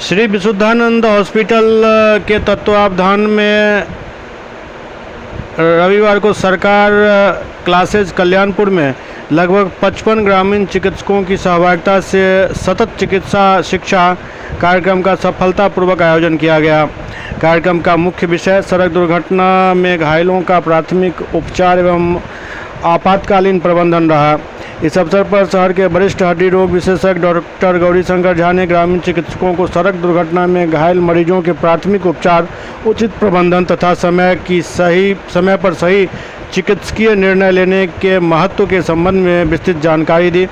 Shri Vishuddhanand hospital के तत्वावधान में रविवार को सरकार क्लासेज कल्याणपुर में लगभग 55 ग्रामीण चिकित्सकों की सहभागिता से सतत चिकित्सा शिक्षा कार्यक्रम का सफलतापूर्वक आयोजन किया गया। कार्यक्रम का मुख्य विषय सड़क दुर्घटना में घायलों का प्राथमिक उपचार एवं आपातकालीन प्रबंधन रहा। इस अवसर पर शहर के वरिष्ठ हड्डी रोग विशेषज्ञ डॉक्टर गौरीशंकर झा ने ग्रामीण चिकित्सकों को सड़क दुर्घटना में घायल मरीजों के प्राथमिक उपचार, उचित प्रबंधन तथा समय पर सही चिकित्सकीय निर्णय लेने के महत्व के संबंध में विस्तृत जानकारी दी।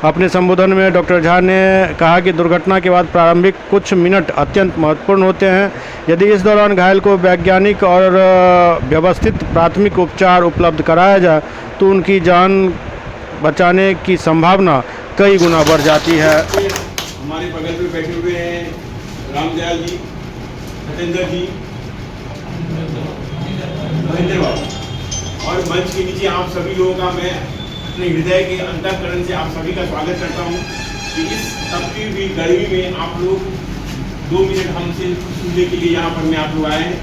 अपने संबोधन में डॉक्टर झा ने कहा कि दुर्घटना के बाद प्रारंभिक कुछ मिनट अत्यंत महत्वपूर्ण होते हैं। यदि इस दौरान घायल को वैज्ञानिक और व्यवस्थित प्राथमिक उपचार उपलब्ध कराया जाए तो उनकी जान बचाने की संभावना कई गुना बढ़ जाती है। हमारे बगल में बैठे हुए हैं रामदयाल जी, सतेंद्र जी, महेंद्र बाबू, और मंच के नीचे आप सभी लोगों का मैं अपने हृदय के अंतःकरण से आप सभी का स्वागत करता हूं कि इस तपती हुई गर्मी में आप लोग 2 मिनट हमसे सुनने के लिए यहाँ पर में आप लोग आए हैं।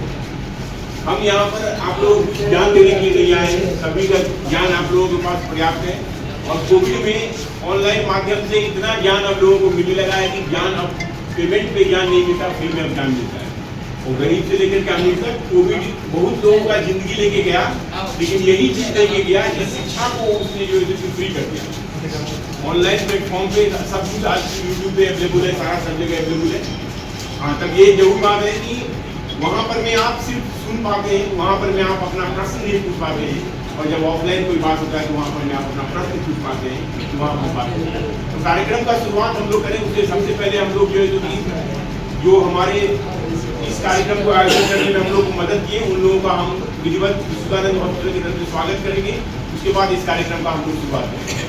हम यहाँ पर आप लोग ज्ञान देने के लिए नहीं आए हैं, सभी का ज्ञान आप लोगों के पास पर्याप्त है। और कोविड में ऑनलाइन माध्यम से इतना ज्ञान अब लोगों को मिलने लगा है कि ज्ञान अब पेमेंट पे ज्ञान नहीं मिलता, फ्री में अब ज्ञान मिलता है। और गरीब से लेकर क्या मिलता, कोविड बहुत लोगों का जिंदगी लेके गया, लेकिन यही चीज लेके गया कि शिक्षा को उसने जो है फ्री कर दिया। ऑनलाइन प्लेटफॉर्म पे सब कुछ आज यूट्यूब पे अवेलेबल है, सारा सब जगह अवेलेबल है। हाँ, तब ये जरूर बात है कि वहाँ पर में आप सिर्फ सुन पाते हैं, वहाँ पर में आप अपना प्रश्न नहीं पूछ पाते हैं, और जब ऑफलाइन कोई बात होता है तो वहाँ पर में आप अपना प्रश्न पूछ पाते हैं, वहाँ हो पाते हैं। तो कार्यक्रम का शुरुआत हम लोग करें उससे सबसे पहले हम लोग जो है जो हमारे इस कार्यक्रम को आयोजन करने में हम लोग को मदद किए उन लोगों का हम विधिवत विशुद्धानंद हॉस्पिटल की तरफ से स्वागत करेंगे। उसके बाद इस कार्यक्रम का हम लोग शुरुआत करेंगे।